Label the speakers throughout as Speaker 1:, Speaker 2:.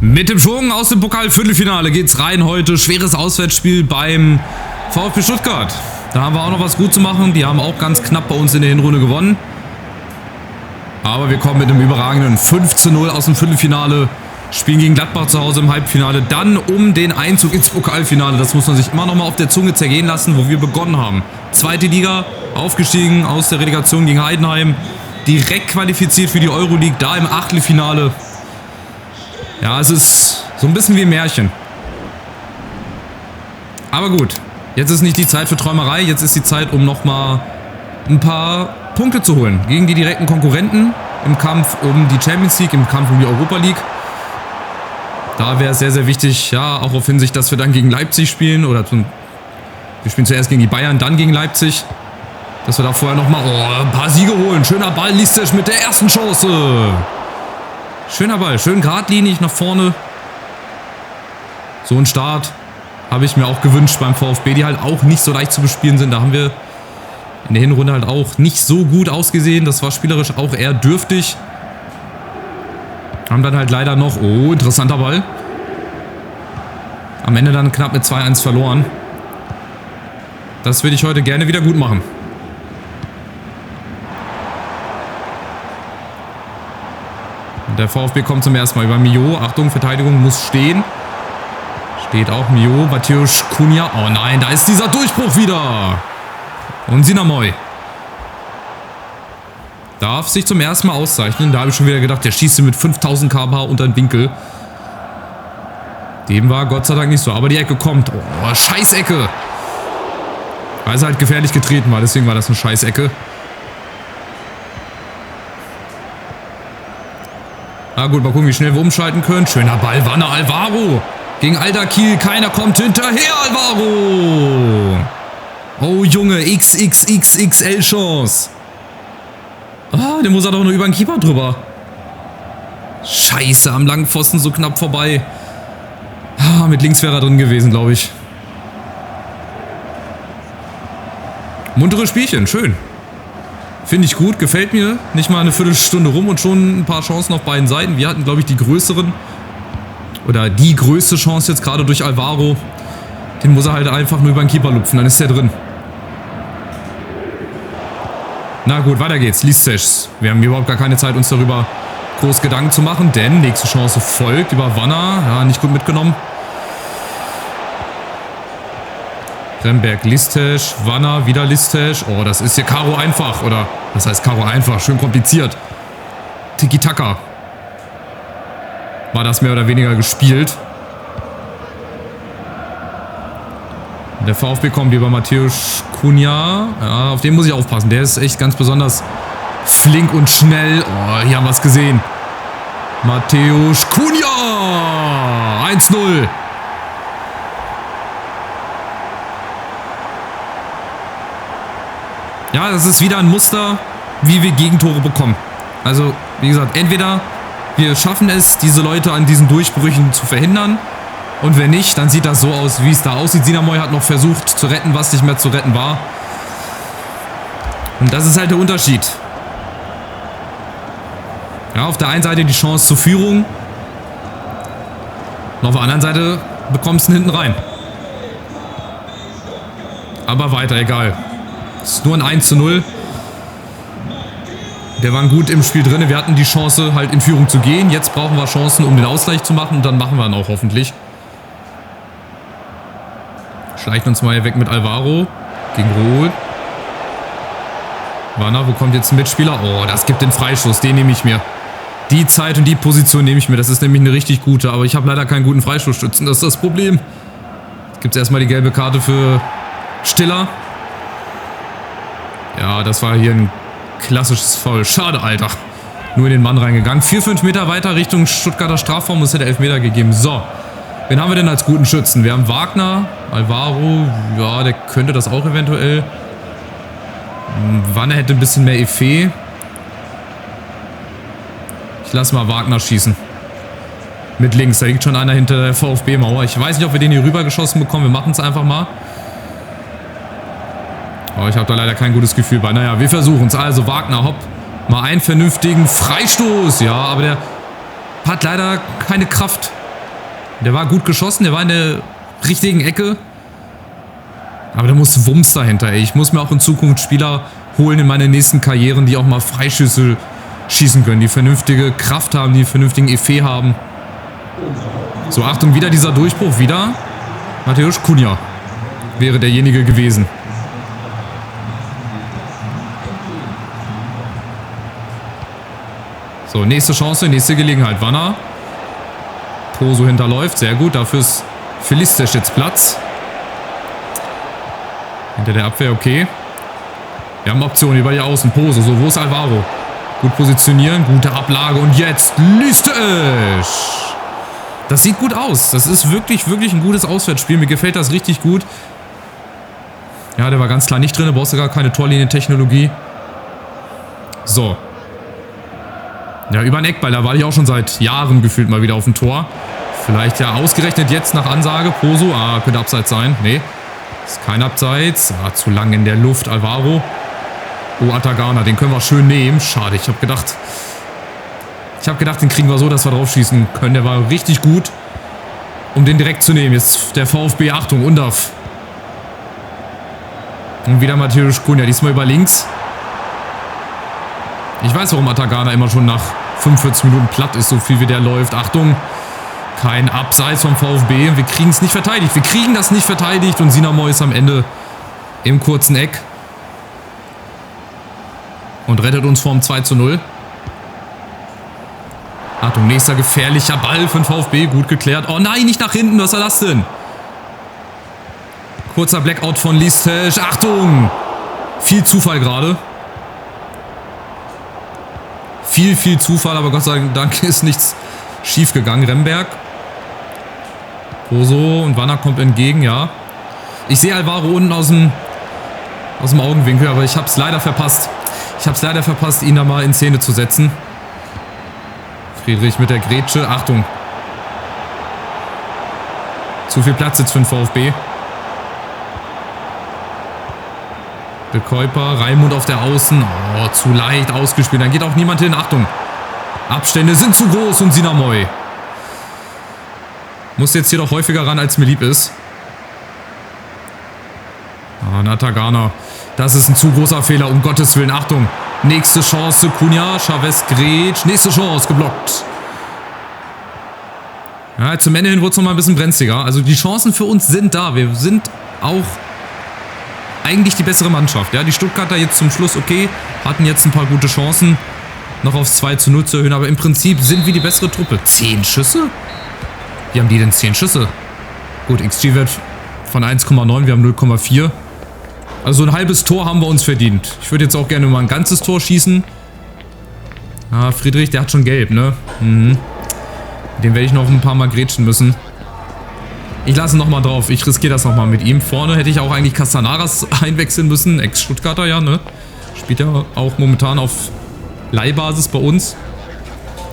Speaker 1: Mit dem Schwung aus dem Pokal-Viertelfinale geht's rein heute. Schweres Auswärtsspiel beim VfB Stuttgart. Da haben wir auch noch was gut zu machen. Die haben auch ganz knapp bei uns in der Hinrunde gewonnen. Aber wir kommen mit einem überragenden 5:0 aus dem Viertelfinale. Spielen gegen Gladbach zu Hause im Halbfinale. Dann um den Einzug ins Pokalfinale. Das muss man sich immer noch mal auf der Zunge zergehen lassen, wo wir begonnen haben. Zweite Liga, aufgestiegen aus der Relegation gegen Heidenheim. Direkt qualifiziert für die Euroleague, da im Achtelfinale. Ja, es ist so ein bisschen wie ein Märchen. Aber gut, jetzt ist nicht die Zeit für Träumerei. Jetzt ist die Zeit, um nochmal ein paar Punkte zu holen. Gegen die direkten Konkurrenten im Kampf um die Champions League, im Kampf um die Europa League. Da wäre es sehr, sehr wichtig, ja, auch auf Hinsicht, dass wir dann gegen Leipzig spielen. Oder wir spielen zuerst gegen die Bayern, dann gegen Leipzig. Dass wir da vorher nochmal ein paar Siege holen. Schöner Ball, Listic mit der ersten Chance. Schöner Ball, schön geradlinig nach vorne. So ein Start habe ich mir auch gewünscht beim VfB, die halt auch nicht so leicht zu bespielen sind. Da haben wir in der Hinrunde halt auch nicht so gut ausgesehen. Das war spielerisch auch eher dürftig. Haben dann halt leider noch, interessanter Ball. Am Ende dann knapp mit 2:1 verloren. Das würde ich heute gerne wieder gut machen. Der VfB kommt zum ersten Mal über Mio. Achtung, Verteidigung muss stehen. Steht auch Mio. Mateusz Cunha. Oh nein, da ist dieser Durchbruch wieder. Und Sinamoy darf sich zum ersten Mal auszeichnen. Da habe ich schon wieder gedacht, der schießt mit 5000 km/h unter den Winkel. Dem war Gott sei Dank nicht so. Aber die Ecke kommt. Oh, Scheißecke. Weil es halt gefährlich getreten war. Deswegen war das eine Scheißecke. Na gut, mal gucken, wie schnell wir umschalten können. Schöner Ball, Wanner, Alvaro. Gegen Aldakil, keiner kommt hinterher, Alvaro. Oh Junge, XXXXL Chance. Ah, den muss er doch nur über den Keeper drüber. Scheiße, am langen Pfosten so knapp vorbei. Ah, mit links wäre er drin gewesen, glaube ich. Muntere Spielchen, schön. Finde ich gut, gefällt mir. Nicht mal eine Viertelstunde rum und schon ein paar Chancen auf beiden Seiten. Wir hatten, glaube ich, die größeren. Oder die größte Chance jetzt gerade durch Alvaro. Den muss er halt einfach nur über den Keeper lupfen, dann ist der drin. Na gut, weiter geht's. Listic. Wir haben überhaupt gar keine Zeit, uns darüber groß Gedanken zu machen, denn nächste Chance folgt über Wanner. Ja, nicht gut mitgenommen. Remberg, Listic, Wanner, wieder Listic. Oh, das ist hier Karo einfach. Oder, das heißt Karo einfach, schön kompliziert. Tiki-Taka. War das mehr oder weniger gespielt. Der VfB kommt über Mateusz Cunha. Ja, auf den muss ich aufpassen. Der ist echt ganz besonders flink und schnell. Oh, hier haben wir es gesehen. Mateusz Cunha! 1:0. Ja, das ist wieder ein Muster, wie wir Gegentore bekommen. Also, wie gesagt, entweder wir schaffen es, diese Leute an diesen Durchbrüchen zu verhindern. Und wenn nicht, dann sieht das so aus, wie es da aussieht. Sinamoy hat noch versucht zu retten, was nicht mehr zu retten war. Und das ist halt der Unterschied. Ja, auf der einen Seite die Chance zur Führung. Und auf der anderen Seite bekommst du ihn hinten rein. Aber weiter, egal. Es ist nur ein 1:0. Wir waren gut im Spiel drin. Wir hatten die Chance, halt in Führung zu gehen. Jetzt brauchen wir Chancen, um den Ausgleich zu machen. Und dann machen wir ihn auch hoffentlich. Schleichen uns mal hier weg mit Alvaro. Gegen Rohl. Wanner, wo kommt jetzt ein Mitspieler? Oh, das gibt den Freischuss. Den nehme ich mir. Die Zeit und die Position nehme ich mir. Das ist nämlich eine richtig gute. Aber ich habe leider keinen guten Freistoßschützen. Das ist das Problem. Jetzt gibt es erstmal die gelbe Karte für Stiller. Ja, das war hier ein klassisches Foul. Schade, Alter. Nur in den Mann reingegangen. 4-5 Meter weiter Richtung Stuttgarter Strafraum. Es hätte Elfmeter gegeben. So. Wen haben wir denn als guten Schützen? Wir haben Wagner, Alvaro. Ja, der könnte das auch eventuell. Wanner hätte ein bisschen mehr Effet. Ich lasse mal Wagner schießen. Mit links. Da liegt schon einer hinter der VfB-Mauer. Ich weiß nicht, ob wir den hier rüber geschossen bekommen. Wir machen es einfach mal. Aber ich habe da leider kein gutes Gefühl bei. Naja, wir versuchen es. Also Wagner, hopp. Mal einen vernünftigen Freistoß. Ja, aber der hat leider keine Kraft. Der war gut geschossen, der war in der richtigen Ecke. Aber da muss Wumms dahinter, ey. Ich muss mir auch in Zukunft Spieler holen in meine nächsten Karrieren, die auch mal Freischüsse schießen können, die vernünftige Kraft haben, die vernünftigen Effet haben. So, Achtung, wieder dieser Durchbruch, wieder Mateusz Cunha wäre derjenige gewesen. So, nächste Chance, nächste Gelegenheit. Wanner. Poso hinterläuft, sehr gut. Dafür ist für Listec jetzt Platz. Hinter der Abwehr, okay. Wir haben Optionen über die Außen. Poso, so, wo ist Alvaro? Gut positionieren, gute Ablage und jetzt Listec. Das sieht gut aus. Das ist wirklich, wirklich ein gutes Auswärtsspiel. Mir gefällt das richtig gut. Ja, der war ganz klar nicht drin. Da brauchst du gar keine Torlinientechnologie. So. Ja, über den Eckball. Da war ich auch schon seit Jahren gefühlt mal wieder auf dem Tor. Vielleicht ja ausgerechnet jetzt nach Ansage. Poso. Ah, könnte Abseits sein. Nee. Ist kein Abseits. War zu lang in der Luft. Alvaro. Oh, Atagana. Den können wir schön nehmen. Schade. Ich habe gedacht, den kriegen wir so, dass wir drauf schießen können. Der war richtig gut, um den direkt zu nehmen. Jetzt der VfB. Achtung, Undav. Und wieder Mateusz Cunha. Diesmal über links. Ich weiß, warum Atagana immer schon nach 45 Minuten platt ist, so viel wie der läuft. Achtung, kein Abseits vom VfB. Wir kriegen es nicht verteidigt. Wir kriegen das nicht verteidigt und Sinamoi ist am Ende im kurzen Eck. Und rettet uns vorm 2:0. Achtung, nächster gefährlicher Ball für den VfB. Gut geklärt. Oh nein, nicht nach hinten. Was war das denn? Kurzer Blackout von Listec. Achtung! Viel Zufall gerade. Viel Zufall, aber Gott sei Dank ist nichts schief gegangen. Remberg. Poso und Wanner kommt entgegen, ja. Ich sehe Alvaro unten aus dem Augenwinkel, aber ich habe es leider verpasst. Ihn da mal in Szene zu setzen. Friedrich mit der Grätsche. Achtung. Zu viel Platz jetzt für den VfB. De Kuyper, Raimund auf der Außen. Oh, zu leicht ausgespielt. Dann geht auch niemand hin. Achtung. Abstände sind zu groß und Sinamoi muss jetzt hier doch häufiger ran, als mir lieb ist. Ah, Natagana. Das ist ein zu großer Fehler. Um Gottes Willen. Achtung. Nächste Chance. Cunha. Chavez Grätsch. Nächste Chance. Geblockt. Ja, zum Ende hin wurde es nochmal ein bisschen brenzliger. Also die Chancen für uns sind da. Wir sind auch eigentlich die bessere Mannschaft. Ja, die Stuttgarter jetzt zum Schluss okay, hatten jetzt ein paar gute Chancen, noch aufs 2:0 zu erhöhen, aber im Prinzip sind wir die bessere Truppe. 10 Schüsse? Wie haben die denn 10 Schüsse? Gut, XG-Wert von 1,9, wir haben 0,4. Also ein halbes Tor haben wir uns verdient. Ich würde jetzt auch gerne mal ein ganzes Tor schießen. Ah, Friedrich, der hat schon gelb, ne? Mhm. Den werde ich noch ein paar Mal grätschen müssen. Ich lasse ihn nochmal drauf. Ich riskiere das nochmal mit ihm. Vorne hätte ich auch eigentlich Castanaras einwechseln müssen. Ex-Stuttgarter, ja, ne? Spielt ja auch momentan auf Leihbasis bei uns.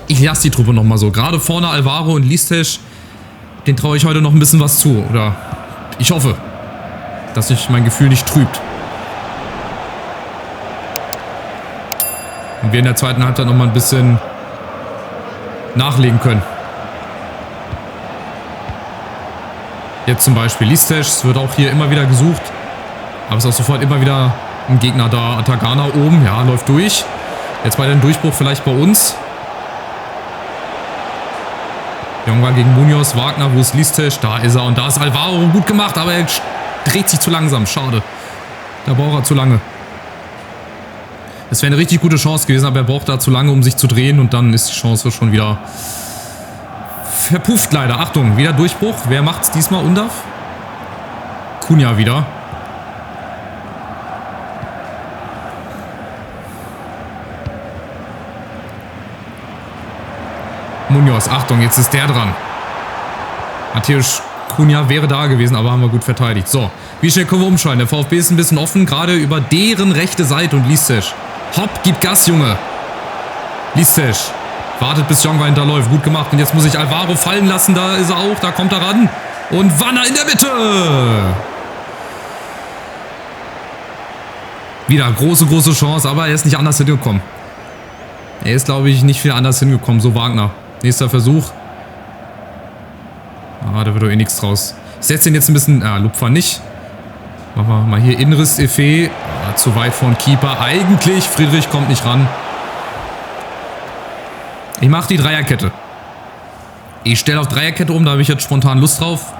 Speaker 1: Ich lasse die Truppe nochmal so. Gerade vorne Alvaro und Listec, den traue ich heute noch ein bisschen was zu. Oder ich hoffe, dass sich mein Gefühl nicht trübt. Und wir in der zweiten Halbzeit nochmal ein bisschen nachlegen können. Jetzt zum Beispiel Listec, es wird auch hier immer wieder gesucht. Aber es ist auch sofort immer wieder ein Gegner da. Atagana oben, ja, läuft durch. Jetzt bei dem Durchbruch vielleicht bei uns. Jongwa gegen Munoz, Wagner, wo ist Listec? Da ist er und da ist Alvaro. Gut gemacht, aber er dreht sich zu langsam. Schade. Da braucht er zu lange. Das wäre eine richtig gute Chance gewesen, aber er braucht da zu lange, um sich zu drehen. Und dann ist die Chance schon wieder verpufft leider. Achtung, wieder Durchbruch. Wer macht's diesmal? Undav? Cunha wieder. Munoz, Achtung, jetzt ist der dran. Mateusz Cunha wäre da gewesen, aber haben wir gut verteidigt. So, wie schnell können wir umschalten? Der VfB ist ein bisschen offen, gerade über deren rechte Seite und Listec. Hopp, gib Gas, Junge. Listec. Wartet, bis Jongwa hinterläuft. Gut gemacht. Und jetzt muss ich Alvaro fallen lassen. Da ist er auch. Da kommt er ran. Und Wanner in der Mitte. Wieder große Chance. Aber er ist nicht anders hingekommen. Er ist, glaube ich, nicht viel anders hingekommen. So Wagner. Nächster Versuch. Ah, da wird doch eh nichts draus. Ich setze den jetzt ein bisschen... Lupfer nicht. Machen wir mal hier Inriss, Effet. Zu weit von Keeper. Eigentlich, Friedrich kommt nicht ran. Ich mache die Dreierkette. Ich stelle auf Dreierkette um, da habe ich jetzt spontan Lust drauf.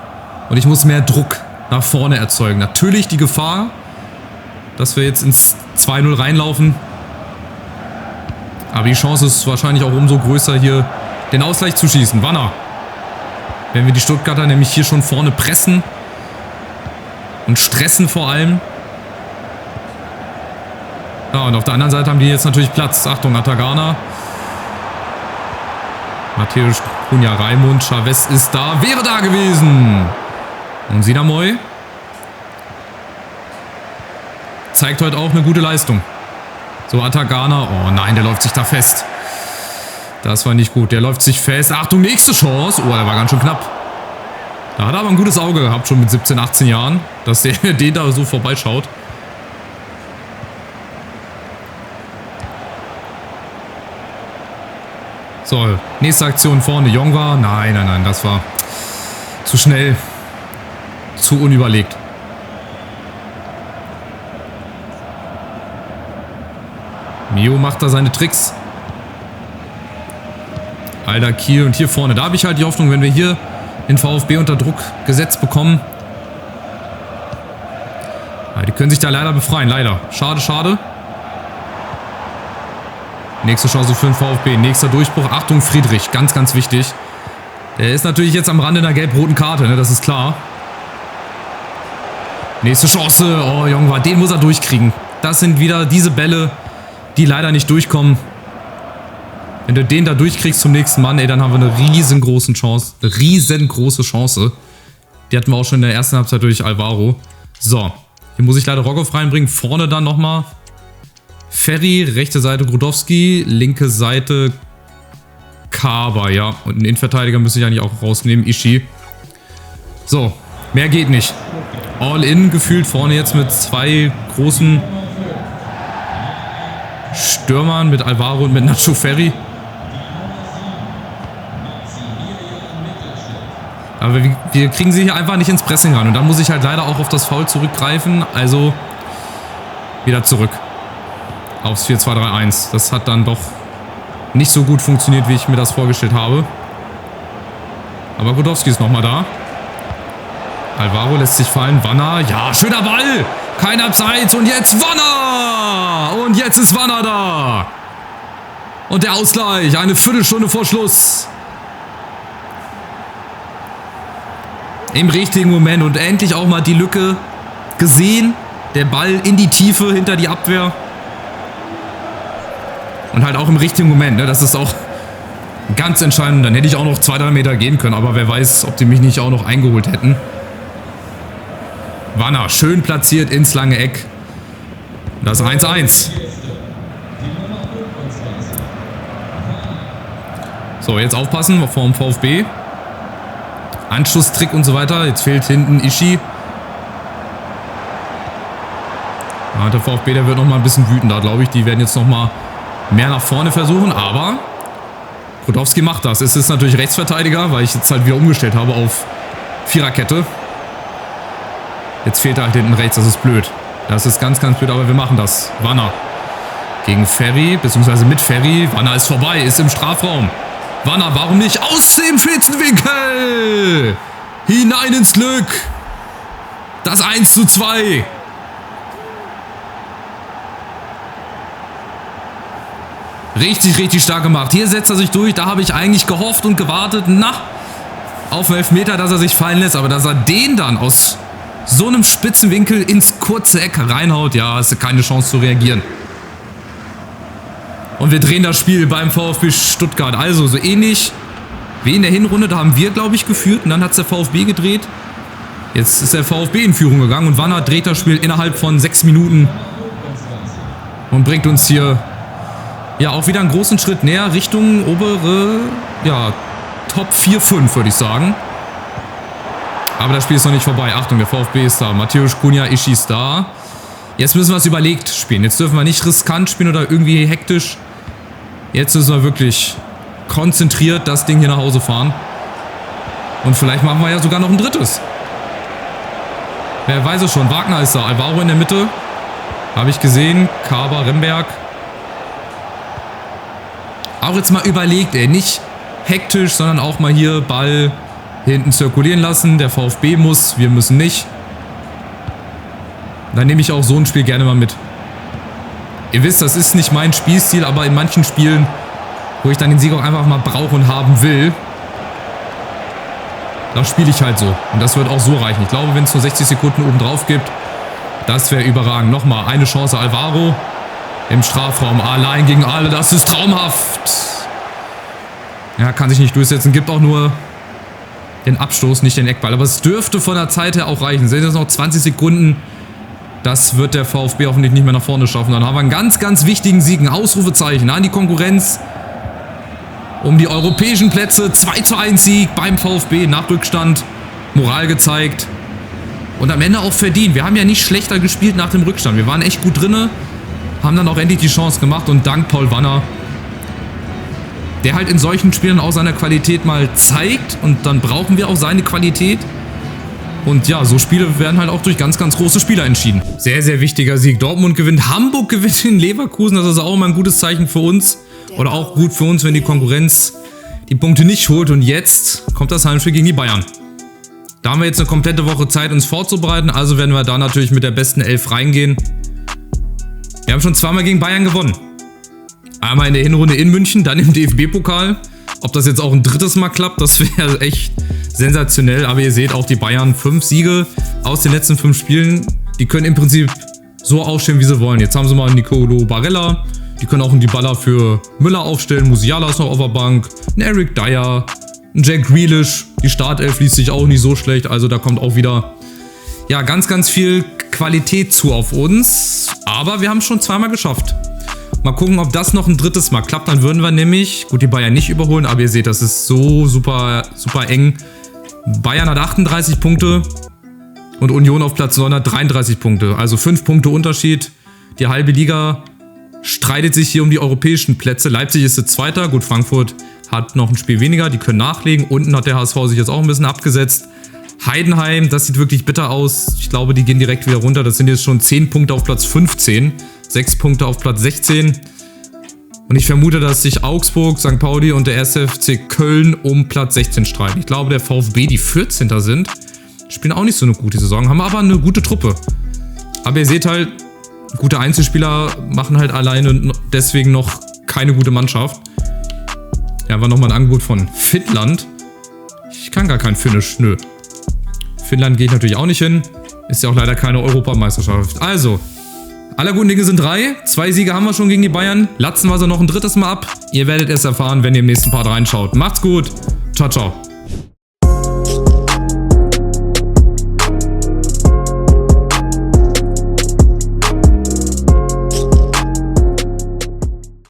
Speaker 1: Und ich muss mehr Druck nach vorne erzeugen. Natürlich die Gefahr, dass wir jetzt ins 2-0 reinlaufen. Aber die Chance ist wahrscheinlich auch umso größer, hier den Ausgleich zu schießen. Wanner. Wenn wir die Stuttgarter nämlich hier schon vorne pressen und stressen vor allem. Ja, und auf der anderen Seite haben die jetzt natürlich Platz. Achtung, Atagana. Matthäus Cunha, Raimund, Chavez ist da, wäre da gewesen. Und Sinamoy zeigt heute auch eine gute Leistung. So, Atagana, oh nein, der läuft sich da fest. Das war nicht gut, der läuft sich fest. Achtung, nächste Chance. Oh, der war ganz schön knapp. Da hat er aber ein gutes Auge gehabt, schon mit 17, 18 Jahren, dass der den da so vorbeischaut. So, nächste Aktion vorne. Jongwa. Nein, nein, nein, das war zu schnell. Zu unüberlegt. Mio macht da seine Tricks. Alter Kiel und hier vorne. Da habe ich halt die Hoffnung, wenn wir hier den VfB unter Druck gesetzt bekommen. Ja, die können sich da leider befreien, leider. Schade, schade. Nächste Chance für den VfB. Nächster Durchbruch. Achtung, Friedrich. Ganz, ganz wichtig. Der ist natürlich jetzt am Rande einer gelb-roten Karte, ne? Das ist klar. Nächste Chance. Oh, Jongwa, den muss er durchkriegen. Das sind wieder diese Bälle, die leider nicht durchkommen. Wenn du den da durchkriegst zum nächsten Mann, ey, dann haben wir eine riesengroße Chance. Riesengroße Chance. Die hatten wir auch schon in der ersten Halbzeit durch Alvaro. So. Hier muss ich leider Rogoff reinbringen. Vorne dann nochmal Ferry, rechte Seite Grudowski, linke Seite Kaba, ja. Und einen Innenverteidiger müsste ich eigentlich auch rausnehmen, Ishii. So, mehr geht nicht. All in gefühlt vorne jetzt mit zwei großen Stürmern, mit Alvaro und mit Nacho Ferry. Aber wir kriegen sie hier einfach nicht ins Pressing ran. Und dann muss ich halt leider auch auf das Foul zurückgreifen. Also wieder zurück aufs 4-2-3-1. Das hat dann doch nicht so gut funktioniert, wie ich mir das vorgestellt habe. Aber Grudowski ist nochmal da. Alvaro lässt sich fallen. Wanner. Ja, schöner Ball. Kein Abseits. Und jetzt Wanner. Und jetzt ist Wanner da. Und der Ausgleich. Eine Viertelstunde vor Schluss. Im richtigen Moment. Und endlich auch mal die Lücke gesehen. Der Ball in die Tiefe hinter die Abwehr. Und halt auch im richtigen Moment. Ne? Das ist auch ganz entscheidend. Dann hätte ich auch noch 2-3 Meter gehen können. Aber wer weiß, ob die mich nicht auch noch eingeholt hätten. Wanner schön platziert ins lange Eck. Das 1-1. So, jetzt aufpassen vorm VfB. Anschlusstrick und so weiter. Jetzt fehlt hinten Ishii. Ja, der VfB, der wird noch mal ein bisschen wütender, glaube ich. Die werden jetzt noch mal mehr nach vorne versuchen. Aber Grudowski macht das. Es ist natürlich Rechtsverteidiger, weil ich jetzt halt wieder umgestellt habe auf Viererkette. Jetzt fehlt er halt hinten rechts, das ist blöd. Das ist ganz, ganz blöd, aber wir machen das. Wanner gegen Ferry, beziehungsweise mit Ferry. Wanner ist vorbei, ist im Strafraum. Wanner, warum nicht? Aus dem Spitzenwinkel! Hinein ins Glück! Das 1:2. Richtig, richtig stark gemacht. Hier setzt er sich durch. Da habe ich eigentlich gehofft und gewartet, auf den Elfmeter, dass er sich fallen lässt. Aber dass er den dann aus so einem Spitzenwinkel ins kurze Eck reinhaut, ja, hast du keine Chance zu reagieren. Und wir drehen das Spiel beim VfB Stuttgart. Also so ähnlich wie in der Hinrunde. Da haben wir, glaube ich, geführt. Und dann hat es der VfB gedreht. Jetzt ist der VfB in Führung gegangen. Und Wanner dreht das Spiel innerhalb von 6 Minuten. Und bringt uns hier ja auch wieder einen großen Schritt näher Richtung obere, ja, Top 4, 5, würde ich sagen. Aber das Spiel ist noch nicht vorbei. Achtung, der VfB ist da. Matthäus Cunha, Ishii ist da. Jetzt müssen wir es überlegt spielen. Jetzt dürfen wir nicht riskant spielen oder irgendwie hektisch. Jetzt müssen wir wirklich konzentriert das Ding hier nach Hause fahren. Und vielleicht machen wir ja sogar noch ein drittes. Wer weiß es schon. Wagner ist da. Alvaro in der Mitte. Habe ich gesehen. Kaber, Remberg. Auch jetzt mal überlegt, ey. Nicht hektisch, sondern auch mal hier Ball hinten zirkulieren lassen. Der VfB muss, wir müssen nicht. Dann nehme ich auch so ein Spiel gerne mal mit. Ihr wisst, das ist nicht mein Spielstil, aber in manchen Spielen, wo ich dann den Sieg auch einfach mal brauche und haben will, da spiele ich halt so. Und das wird auch so reichen. Ich glaube, wenn es nur 60 Sekunden oben drauf gibt, das wäre überragend. Nochmal eine Chance Alvaro im Strafraum. Allein gegen alle, das ist traumhaft. Ja, kann sich nicht durchsetzen. Gibt auch nur den Abstoß, nicht den Eckball. Aber es dürfte von der Zeit her auch reichen. Sind jetzt noch 20 Sekunden. Das wird der VfB hoffentlich nicht mehr nach vorne schaffen. Dann haben wir einen ganz, ganz wichtigen Sieg. Ein Ausrufezeichen an die Konkurrenz. Um die europäischen Plätze. 2:1 Sieg beim VfB. Nach Rückstand. Moral gezeigt. Und am Ende auch verdient. Wir haben ja nicht schlechter gespielt nach dem Rückstand. Wir waren echt gut drinne. Haben dann auch endlich die Chance gemacht. Und dank Paul Wanner, der halt in solchen Spielen auch seine Qualität mal zeigt. Und dann brauchen wir auch seine Qualität. Und ja, so Spiele werden halt auch durch ganz, ganz große Spieler entschieden. Sehr, sehr wichtiger Sieg. Dortmund gewinnt, Hamburg gewinnt in Leverkusen. Das ist auch immer ein gutes Zeichen für uns. Oder auch gut für uns, wenn die Konkurrenz die Punkte nicht holt. Und jetzt kommt das Heimspiel gegen die Bayern. Da haben wir jetzt eine komplette Woche Zeit, uns vorzubereiten. Also werden wir da natürlich mit der besten 11 reingehen. Wir haben schon zweimal gegen Bayern gewonnen. Einmal in der Hinrunde in München, dann im DFB-Pokal. Ob das jetzt auch ein drittes Mal klappt, das wäre echt sensationell. Aber ihr seht auch die Bayern, 5 Siege aus den letzten 5 Spielen. Die können im Prinzip so aufstellen, wie sie wollen. Jetzt haben sie mal Nicolo Barella. Die können auch einen Dybala für Müller aufstellen. Musiala ist noch auf der Bank. Ein Eric Dyer. Ein Jack Grealish. Die Startelf liest sich auch nicht so schlecht. Also da kommt auch wieder ja, ganz, ganz viel Qualität zu auf uns. Aber wir haben es schon zweimal geschafft. Mal gucken, ob das noch ein drittes Mal klappt. Dann würden wir nämlich, gut, die Bayern nicht überholen, aber ihr seht, das ist so super, super eng. Bayern hat 38 Punkte und Union auf Platz 9 hat 33 Punkte. Also 5 Punkte Unterschied. Die halbe Liga streitet sich hier um die europäischen Plätze. Leipzig ist der Zweiter. Gut, Frankfurt hat noch ein Spiel weniger. Die können nachlegen. Unten hat der HSV sich jetzt auch ein bisschen abgesetzt. Heidenheim, das sieht wirklich bitter aus. Ich glaube, die gehen direkt wieder runter. Das sind jetzt schon 10 Punkte auf Platz 15. 6 Punkte auf Platz 16. Und ich vermute, dass sich Augsburg, St. Pauli und der 1. FC Köln um Platz 16 streiten. Ich glaube, der VfB, die 14. sind, spielen auch nicht so eine gute Saison, haben aber eine gute Truppe. Aber ihr seht halt, gute Einzelspieler machen halt alleine deswegen noch keine gute Mannschaft. Ja, war nochmal ein Angebot von Finnland. Ich kann gar kein Finnisch, nö. Finnland geht natürlich auch nicht hin. Ist ja auch leider keine Europameisterschaft. Also, aller guten Dinge sind 3. 2 Siege haben wir schon gegen die Bayern. Latzen wir sie noch ein drittes Mal ab. Ihr werdet es erfahren, wenn ihr im nächsten Part reinschaut. Macht's gut. Ciao, ciao.